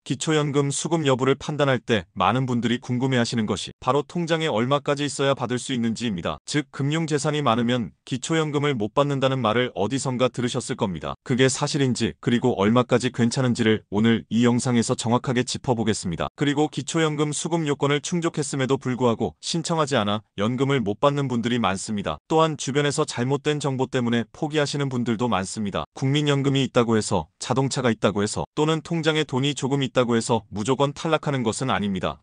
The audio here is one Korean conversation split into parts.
기초연금 수급 여부를 판단할 때 많은 분들이 궁금해하시는 것이 바로 통장에 얼마까지 있어야 받을 수 있는지입니다. 즉, 금융재산이 많으면 기초연금을 못 받는다는 말을 어디선가 들으셨을 겁니다. 그게 사실인지 그리고 얼마까지 괜찮은지를 오늘 이 영상에서 정확하게 짚어보겠습니다. 그리고 기초연금 수급 요건을 충족했음에도 불구하고 신청하지 않아 연금을 못 받는 분들이 많습니다. 또한 주변에서 잘못된 정보 때문에 포기하시는 분들도 많습니다. 국민연금이 있다고 해서, 자동차가 있다고 해서, 또는 통장에 돈이 조금 있다고 해서 무조건 탈락하는 것은 아닙니다.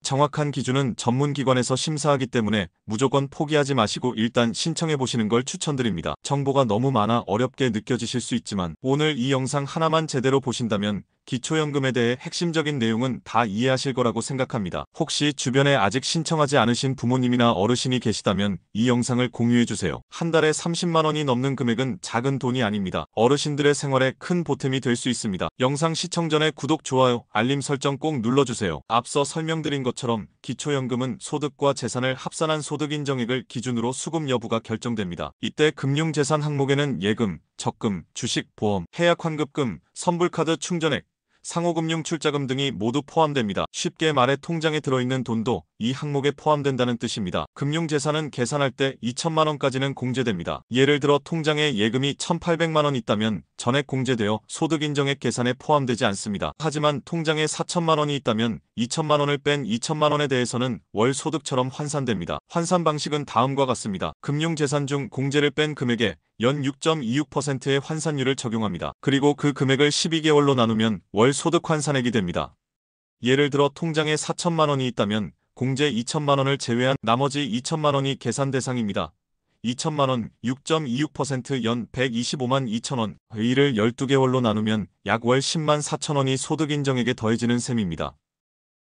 정확한 기준은 전문기관에서 심사하기 때문에 무조건 포기하지 마시고 일단 신청해 보시는 걸 추천드립니다. 정보가 너무 많아 어렵게 느껴지실 수 있지만 오늘 이 영상 하나만 제대로 보신다면 기초연금에 대해 핵심적인 내용은 다 이해하실 거라고 생각합니다. 혹시 주변에 아직 신청하지 않으신 부모님이나 어르신이 계시다면 이 영상을 공유해주세요. 한 달에 30만 원이 넘는 금액은 작은 돈이 아닙니다. 어르신들의 생활에 큰 보탬이 될 수 있습니다. 영상 시청 전에 구독, 좋아요, 알림 설정 꼭 눌러주세요. 앞서 설명드린 것처럼 기초연금은 소득과 재산을 합산한 소득인정액을 기준으로 수급 여부가 결정됩니다. 이때 금융재산 항목에는 예금, 적금, 주식, 보험, 해약환급금, 선불카드 충전액, 상호금융 출자금 등이 모두 포함됩니다. 쉽게 말해 통장에 들어있는 돈도 이 항목에 포함된다는 뜻입니다. 금융재산은 계산할 때 2천만 원까지는 공제됩니다. 예를 들어 통장에 예금이 1,800만 원 있다면 전액 공제되어 소득인정액 계산에 포함되지 않습니다. 하지만 통장에 4천만 원이 있다면 2천만 원을 뺀 2천만 원에 대해서는 월 소득처럼 환산됩니다. 환산 방식은 다음과 같습니다. 금융재산 중 공제를 뺀 금액에 연 6.26%의 환산율을 적용합니다. 그리고 그 금액을 12개월로 나누면 월 소득 환산액이 됩니다. 예를 들어 통장에 4천만 원이 있다면 공제 2천만 원을 제외한 나머지 2천만 원이 계산 대상입니다. 2천만 원 6.26% 연 125만 2천 원, 이를 12개월로 나누면 약 월 10만 4천 원이 소득인정액에 더해지는 셈입니다.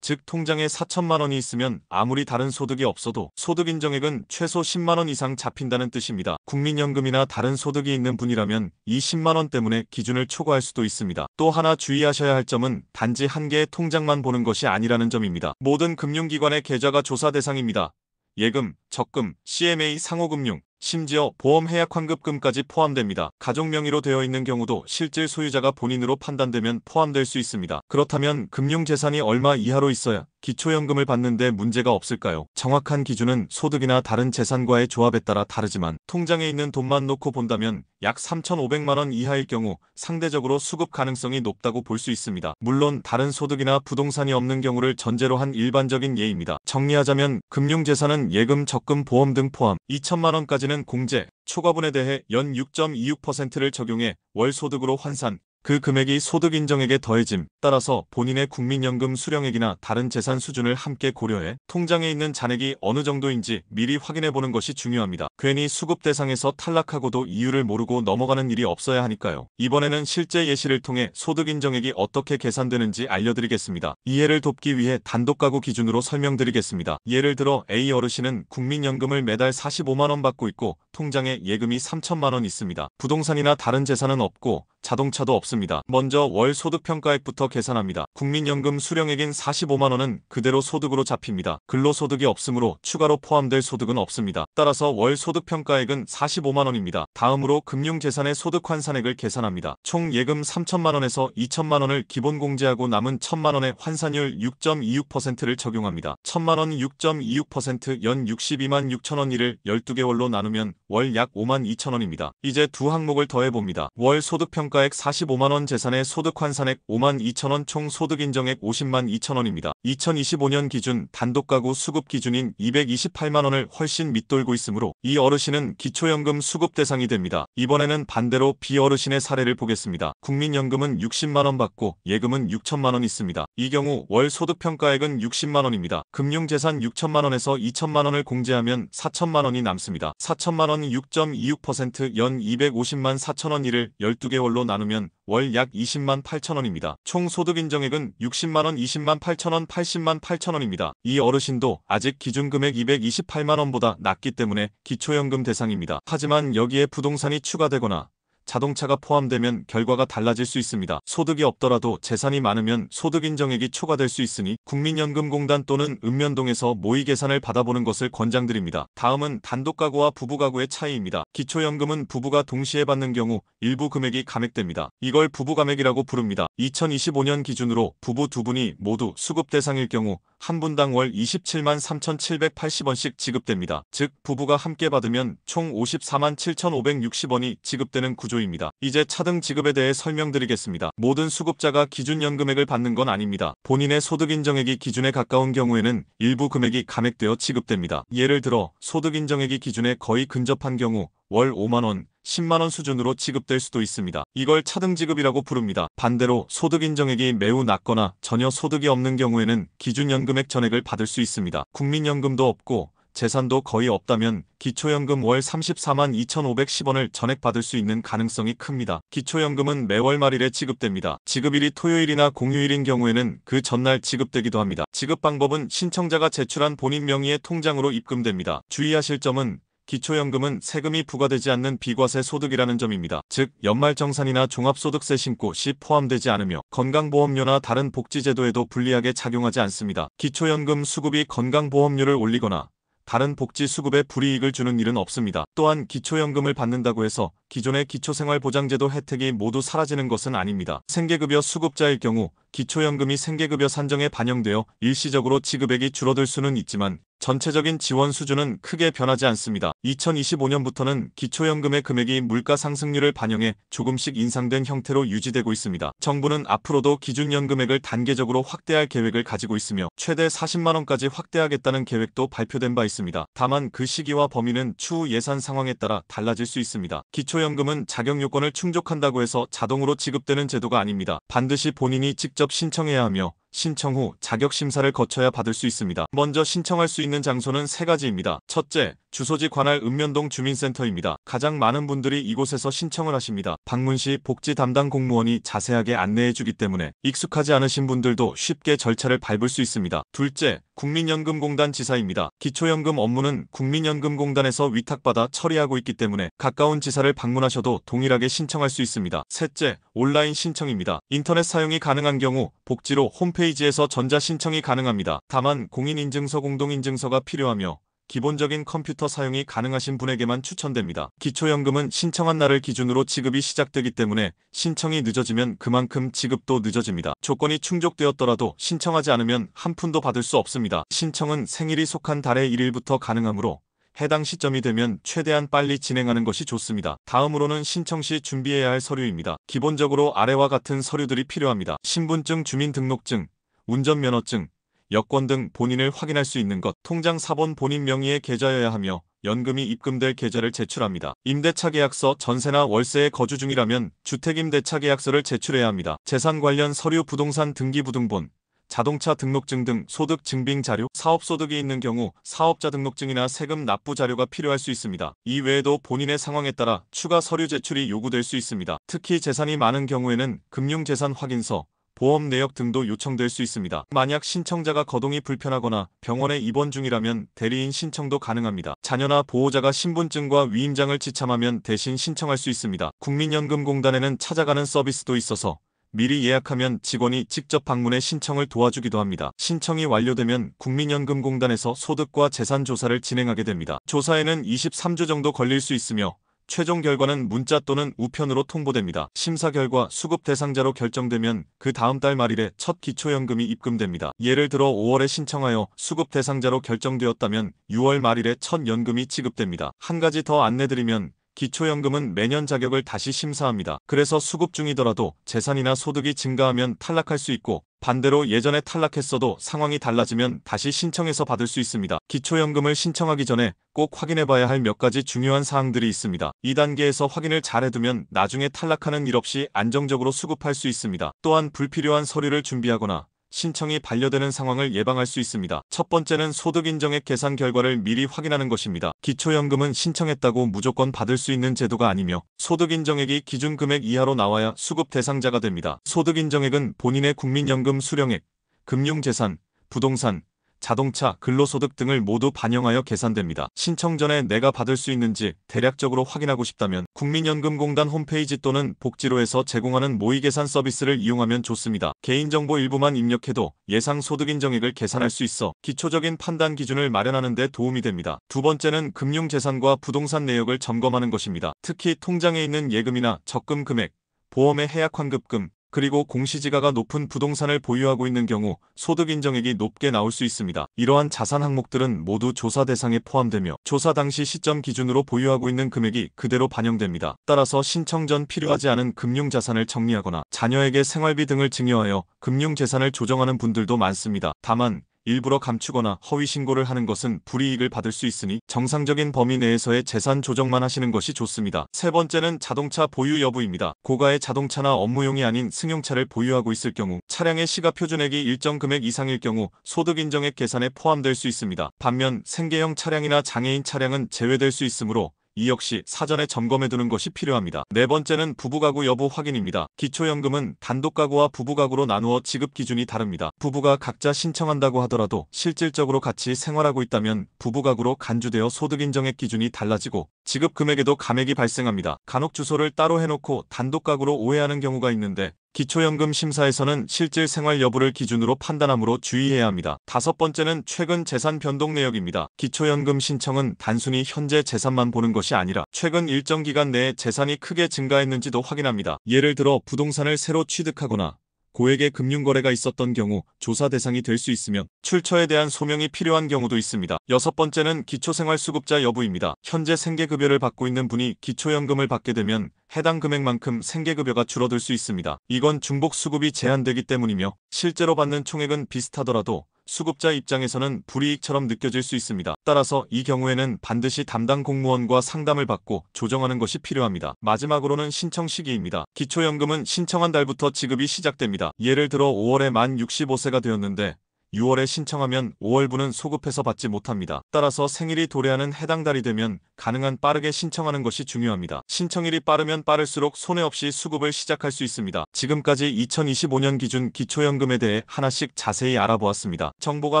즉 통장에 4천만 원이 있으면 아무리 다른 소득이 없어도 소득인정액은 최소 10만 원 이상 잡힌다는 뜻입니다. 국민연금이나 다른 소득이 있는 분이라면 이 10만 원 때문에 기준을 초과할 수도 있습니다. 또 하나 주의하셔야 할 점은 단지 한 개의 통장만 보는 것이 아니라는 점입니다. 모든 금융기관의 계좌가 조사 대상입니다. 예금, 적금, CMA 상호금융, 심지어 보험 해약환급금까지 포함됩니다. 가족 명의로 되어 있는 경우도 실질 소유자가 본인으로 판단되면 포함될 수 있습니다. 그렇다면 금융재산이 얼마 이하로 있어야 기초연금을 받는데 문제가 없을까요? 정확한 기준은 소득이나 다른 재산과의 조합에 따라 다르지만 통장에 있는 돈만 놓고 본다면 약 3,500만 원 이하일 경우 상대적으로 수급 가능성이 높다고 볼 수 있습니다. 물론 다른 소득이나 부동산이 없는 경우를 전제로 한 일반적인 예입니다. 정리하자면 금융재산은 예금, 적금, 보험 등 포함 2천만 원까지는 공제, 초과분에 대해 연 6.26%를 적용해 월 소득으로 환산, 그 금액이 소득인정액에 더해짐, 따라서 본인의 국민연금 수령액이나 다른 재산 수준을 함께 고려해 통장에 있는 잔액이 어느 정도인지 미리 확인해보는 것이 중요합니다. 괜히 수급 대상에서 탈락하고도 이유를 모르고 넘어가는 일이 없어야 하니까요. 이번에는 실제 예시를 통해 소득인정액이 어떻게 계산되는지 알려드리겠습니다. 이해를 돕기 위해 단독가구 기준으로 설명드리겠습니다. 예를 들어 A 어르신은 국민연금을 매달 45만 원 받고 있고 통장에 예금이 3천만 원 있습니다. 부동산이나 다른 재산은 없고 자동차도 없습니다. 먼저 월 소득평가액부터 계산합니다. 국민연금 수령액인 45만 원은 그대로 소득으로 잡힙니다. 근로소득이 없으므로 추가로 포함될 소득은 없습니다. 따라서 월 소득평가액은 45만 원입니다. 다음으로 금융재산의 소득환산액을 계산합니다. 총 예금 3천만 원에서 2천만 원을 기본 공제하고 남은 1천만 원의 환산율 6.26%를 적용합니다. 1천만 원 6.26%연 62만 6천 원, 이를 12개월로 나누면 월 약 5만 2천 원입니다. 이제 두 항목을 더해봅니다. 월 소득평가액 45만 원, 재산의 소득환산액 5만 2천 원, 총 소득인정액 50만 2천 원입니다. 2025년 기준 단독가구 수급 기준인 228만 원을 훨씬 밑돌고 있으므로 이 어르신은 기초연금 수급 대상이 됩니다. 이번에는 반대로 B 어르신의 사례를 보겠습니다. 국민연금은 60만 원 받고 예금은 6천만 원 있습니다. 이 경우 월 소득평가액은 60만 원입니다. 금융재산 6천만 원에서 2천만 원을 공제하면 4천만 원이 남습니다. 4천만 원 6.26%연 250만 4천 원, 이를 12개월로 나누면 월 약 20만 8천 원입니다. 총 소득인정액은 60만 원, 20만 8천 원, 80만 8천 원입니다. 이 어르신도 아직 기준금액 228만 원보다 낮기 때문에 기초연금 대상입니다. 하지만 여기에 부동산이 추가되거나 자동차가 포함되면 결과가 달라질 수 있습니다. 소득이 없더라도 재산이 많으면 소득 인정액이 초과될 수 있으니 국민연금공단 또는 읍면동에서 모의 계산을 받아보는 것을 권장드립니다. 다음은 단독가구와 부부가구의 차이입니다. 기초연금은 부부가 동시에 받는 경우 일부 금액이 감액됩니다. 이걸 부부감액이라고 부릅니다. 2025년 기준으로 부부 두 분이 모두 수급 대상일 경우 한 분당 월 27만 3,780원씩 지급됩니다. 즉 부부가 함께 받으면 총 54만 7,560원이 지급되는 구조입니다. 이제 차등 지급에 대해 설명드리겠습니다. 모든 수급자가 기준연금액을 받는 건 아닙니다. 본인의 소득인정액이 기준에 가까운 경우에는 일부 금액이 감액되어 지급됩니다. 예를 들어 소득인정액이 기준에 거의 근접한 경우 월 5만원, 10만원 수준으로 지급될 수도 있습니다. 이걸 차등지급이라고 부릅니다. 반대로 소득인정액이 매우 낮거나 전혀 소득이 없는 경우에는 기준연금액 전액을 받을 수 있습니다. 국민연금도 없고 재산도 거의 없다면 기초연금 월 34만 2,510원을 전액받을 수 있는 가능성이 큽니다. 기초연금은 매월 말일에 지급됩니다. 지급일이 토요일이나 공휴일인 경우에는 그 전날 지급되기도 합니다. 지급 방법은 신청자가 제출한 본인 명의의 통장으로 입금됩니다. 주의하실 점은 기초연금은 세금이 부과되지 않는 비과세 소득이라는 점입니다. 즉 연말정산이나 종합소득세 신고 시 포함되지 않으며 건강보험료나 다른 복지제도에도 불리하게 작용하지 않습니다. 기초연금 수급이 건강보험료를 올리거나 다른 복지 수급에 불이익을 주는 일은 없습니다. 또한 기초연금을 받는다고 해서 기존의 기초생활보장제도 혜택이 모두 사라지는 것은 아닙니다. 생계급여 수급자일 경우 기초연금이 생계급여 산정에 반영되어 일시적으로 지급액이 줄어들 수는 있지만 전체적인 지원 수준은 크게 변하지 않습니다. 2025년부터는 기초연금의 금액이 물가 상승률을 반영해 조금씩 인상된 형태로 유지되고 있습니다. 정부는 앞으로도 기준연금액을 단계적으로 확대할 계획을 가지고 있으며 최대 40만원까지 확대하겠다는 계획도 발표된 바 있습니다. 다만 그 시기와 범위는 추후 예산 상황에 따라 달라질 수 있습니다. 기초연금은 자격 요건을 충족한다고 해서 자동으로 지급되는 제도가 아닙니다. 반드시 본인이 직접 신청해야 하며 신청 후 자격심사를 거쳐야 받을 수 있습니다. 먼저 신청할 수 있는 장소는 세 가지입니다. 첫째, 주소지 관할 읍면동 주민센터입니다. 가장 많은 분들이 이곳에서 신청을 하십니다. 방문 시 복지 담당 공무원이 자세하게 안내해주기 때문에 익숙하지 않으신 분들도 쉽게 절차를 밟을 수 있습니다. 둘째, 국민연금공단 지사입니다. 기초연금 업무는 국민연금공단에서 위탁받아 처리하고 있기 때문에 가까운 지사를 방문하셔도 동일하게 신청할 수 있습니다. 셋째, 온라인 신청입니다. 인터넷 사용이 가능한 경우 복지로 홈페이지에서 전자신청이 가능합니다. 다만 공인인증서 공동인증서가 필요하며 기본적인 컴퓨터 사용이 가능하신 분에게만 추천됩니다. 기초연금은 신청한 날을 기준으로 지급이 시작되기 때문에 신청이 늦어지면 그만큼 지급도 늦어집니다. 조건이 충족되었더라도 신청하지 않으면 한 푼도 받을 수 없습니다. 신청은 생일이 속한 달의 1일부터 가능하므로 해당 시점이 되면 최대한 빨리 진행하는 것이 좋습니다. 다음으로는 신청 시 준비해야 할 서류입니다. 기본적으로 아래와 같은 서류들이 필요합니다. 신분증, 주민등록증, 운전면허증, 여권 등 본인을 확인할 수 있는 것, 통장 사본 본인 명의의 계좌여야 하며 연금이 입금될 계좌를 제출합니다. 임대차 계약서, 전세나 월세에 거주 중이라면 주택임대차 계약서를 제출해야 합니다. 재산 관련 서류, 부동산 등기부등본, 자동차 등록증 등 소득 증빙 자료, 사업소득이 있는 경우 사업자 등록증이나 세금 납부 자료가 필요할 수 있습니다. 이 외에도 본인의 상황에 따라 추가 서류 제출이 요구될 수 있습니다. 특히 재산이 많은 경우에는 금융재산 확인서, 보험 내역 등도 요청될 수 있습니다. 만약 신청자가 거동이 불편하거나 병원에 입원 중이라면 대리인 신청도 가능합니다. 자녀나 보호자가 신분증과 위임장을 지참하면 대신 신청할 수 있습니다. 국민연금공단에는 찾아가는 서비스도 있어서 미리 예약하면 직원이 직접 방문해 신청을 도와주기도 합니다. 신청이 완료되면 국민연금공단에서 소득과 재산 조사를 진행하게 됩니다. 조사에는 23주 정도 걸릴 수 있으며 최종 결과는 문자 또는 우편으로 통보됩니다. 심사 결과 수급 대상자로 결정되면 그 다음 달 말일에 첫 기초연금이 입금됩니다. 예를 들어 5월에 신청하여 수급 대상자로 결정되었다면 6월 말일에 첫 연금이 지급됩니다. 한 가지 더 안내드리면 기초연금은 매년 자격을 다시 심사합니다. 그래서 수급 중이더라도 재산이나 소득이 증가하면 탈락할 수 있고 반대로 예전에 탈락했어도 상황이 달라지면 다시 신청해서 받을 수 있습니다. 기초연금을 신청하기 전에 꼭 확인해봐야 할 몇 가지 중요한 사항들이 있습니다. 2단계에서 확인을 잘 해두면 나중에 탈락하는 일 없이 안정적으로 수급할 수 있습니다. 또한 불필요한 서류를 준비하거나 신청이 반려되는 상황을 예방할 수 있습니다. 첫 번째는 소득인정액 계산 결과를 미리 확인하는 것입니다. 기초연금은 신청했다고 무조건 받을 수 있는 제도가 아니며 소득인정액이 기준 금액 이하로 나와야 수급 대상자가 됩니다. 소득인정액은 본인의 국민연금 수령액, 금융재산, 부동산, 자동차, 근로소득 등을 모두 반영하여 계산됩니다. 신청 전에 내가 받을 수 있는지 대략적으로 확인하고 싶다면 국민연금공단 홈페이지 또는 복지로에서 제공하는 모의계산 서비스를 이용하면 좋습니다. 개인정보 일부만 입력해도 예상 소득 인정액을 계산할 수 있어 기초적인 판단 기준을 마련하는 데 도움이 됩니다. 두 번째는 금융재산과 부동산 내역을 점검하는 것입니다. 특히 통장에 있는 예금이나 적금 금액, 보험의 해약 환급금, 그리고 공시지가가 높은 부동산을 보유하고 있는 경우 소득 인정액이 높게 나올 수 있습니다. 이러한 자산 항목들은 모두 조사 대상에 포함되며 조사 당시 시점 기준으로 보유하고 있는 금액이 그대로 반영됩니다. 따라서 신청 전 필요하지 않은 금융자산을 정리하거나 자녀에게 생활비 등을 증여하여 금융재산을 조정하는 분들도 많습니다. 다만 일부러 감추거나 허위 신고를 하는 것은 불이익을 받을 수 있으니 정상적인 범위 내에서의 재산 조정만 하시는 것이 좋습니다. 세 번째는 자동차 보유 여부입니다. 고가의 자동차나 업무용이 아닌 승용차를 보유하고 있을 경우 차량의 시가 표준액이 일정 금액 이상일 경우 소득 인정액 계산에 포함될 수 있습니다. 반면 생계형 차량이나 장애인 차량은 제외될 수 있으므로 이 역시 사전에 점검해두는 것이 필요합니다. 네 번째는 부부가구 여부 확인입니다. 기초연금은 단독가구와 부부가구로 나누어 지급 기준이 다릅니다. 부부가 각자 신청한다고 하더라도 실질적으로 같이 생활하고 있다면 부부가구로 간주되어 소득인정액 기준이 달라지고 지급 금액에도 감액이 발생합니다. 간혹 주소를 따로 해놓고 단독가구로 오해하는 경우가 있는데 기초연금 심사에서는 실질 생활 여부를 기준으로 판단하므로 주의해야 합니다. 다섯 번째는 최근 재산 변동 내역입니다. 기초연금 신청은 단순히 현재 재산만 보는 것이 아니라 최근 일정 기간 내에 재산이 크게 증가했는지도 확인합니다. 예를 들어 부동산을 새로 취득하거나 고액의 금융거래가 있었던 경우 조사 대상이 될 수 있으며 출처에 대한 소명이 필요한 경우도 있습니다. 여섯 번째는 기초생활수급자 여부입니다. 현재 생계급여를 받고 있는 분이 기초연금을 받게 되면 해당 금액만큼 생계급여가 줄어들 수 있습니다. 이건 중복수급이 제한되기 때문이며 실제로 받는 총액은 비슷하더라도 수급자 입장에서는 불이익처럼 느껴질 수 있습니다. 따라서 이 경우에는 반드시 담당 공무원과 상담을 받고 조정하는 것이 필요합니다. 마지막으로는 신청 시기입니다. 기초연금은 신청한 달부터 지급이 시작됩니다. 예를 들어 5월에 만 65세가 되었는데 6월에 신청하면 5월분은 소급해서 받지 못합니다. 따라서 생일이 도래하는 해당 달이 되면 가능한 빠르게 신청하는 것이 중요합니다. 신청일이 빠르면 빠를수록 손해 없이 수급을 시작할 수 있습니다. 지금까지 2025년 기준 기초연금에 대해 하나씩 자세히 알아보았습니다. 정보가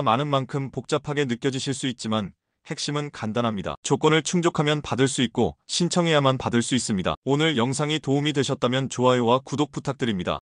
많은 만큼 복잡하게 느껴지실 수 있지만 핵심은 간단합니다. 조건을 충족하면 받을 수 있고 신청해야만 받을 수 있습니다. 오늘 영상이 도움이 되셨다면 좋아요와 구독 부탁드립니다.